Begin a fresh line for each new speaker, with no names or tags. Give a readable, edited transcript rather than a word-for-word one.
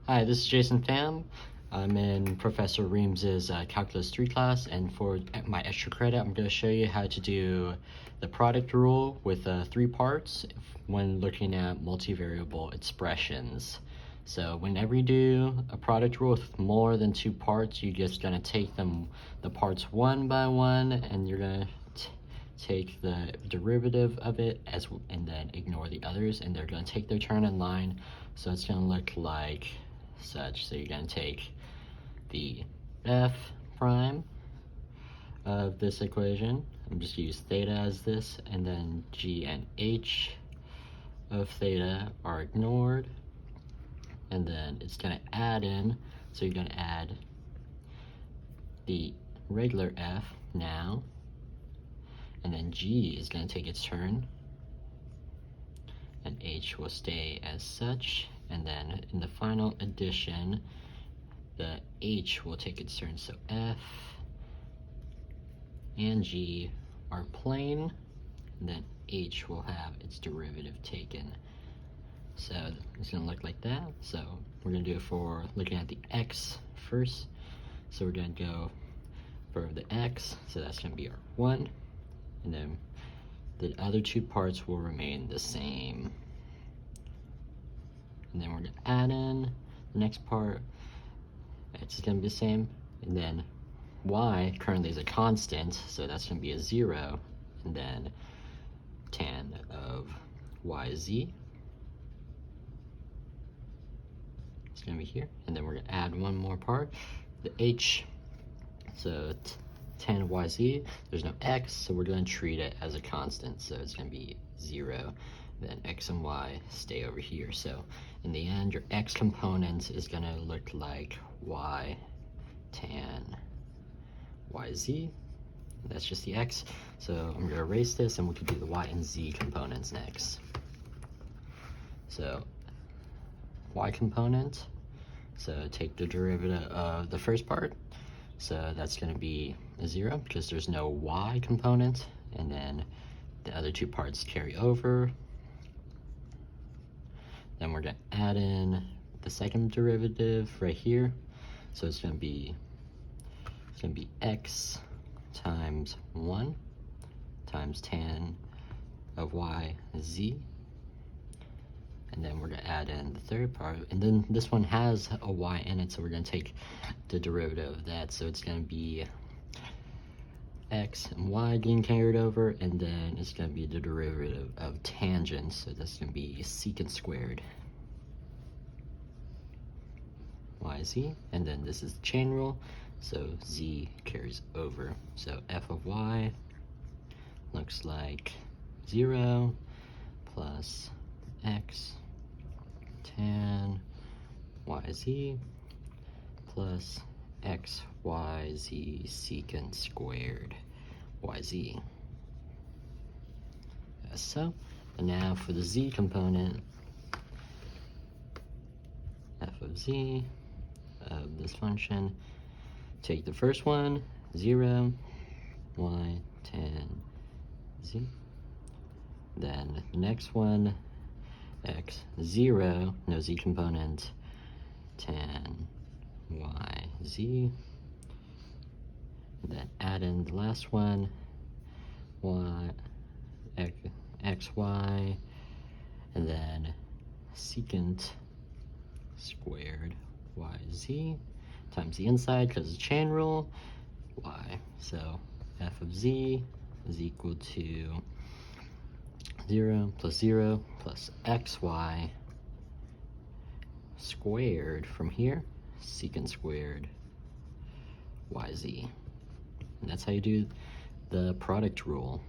Hi, this is Jason Pham. I'm in Professor Reams's Calculus 3 class, and for my extra credit, I'm going to show you how to do the product rule with 3 parts when looking at multivariable expressions. So whenever you do a product rule with more than 2 parts, you're just going to take the parts one by one, and you're going to take the derivative of it and then ignore the others, and they're going to take their turn in line. So it's going to look like such. So you're going to take the f prime of this equation. I'm just use theta as this, and then g and h of theta are ignored, and then it's going to add in. So you're going to add the regular f now, and then g is going to take its turn, and h will stay as such. And then in the final addition, the h will take its turn. So f and g are plain, and then h will have its derivative taken. So it's going to look like that. So we're going to do it for looking at the x first. So we're going to go for the x, so that's going to be our 1, and then the other 2 parts will remain the same. And then we're going to add in the next part. It's going to be the same. And then y currently is a constant, so that's going to be a 0. And then tan of yz. It's going to be here. And then we're going to add one more part, the h. So tan of yz, there's no x, so we're going to treat it as a constant. So it's going to be 0. Then x and y stay over here. So in the end, your x component is going to look like y tan yz. That's just the x. So I'm going to erase this, and we can do the y and z components next. So y component, so take the derivative of the first part. So that's going to be a 0 because there's no y component, and then the other 2 parts carry over. Then we're going to add in the second derivative right here. So it's going to be x times 1 times tan of y z. And then we're going to add in the third part. And then this one has a y in it, so we're going to take the derivative of that. So it's going to be x and y being carried over, and then it's going to be the derivative of tangent, so that's going to be secant squared yz, and then this is the chain rule, so z carries over. So f of y looks like 0 plus x tan yz plus x yz secant squared yz. As so. And now for the z component, f of z of this function, take the first one, 0, y tan z. Then the next one, x 0, no z component, tan yz. Then add in the last one, xy, and then secant squared yz times the inside, because it's chain rule, y. So f of z is equal to 0 plus xy squared from here, secant squared yz. And that's how you do the product rule.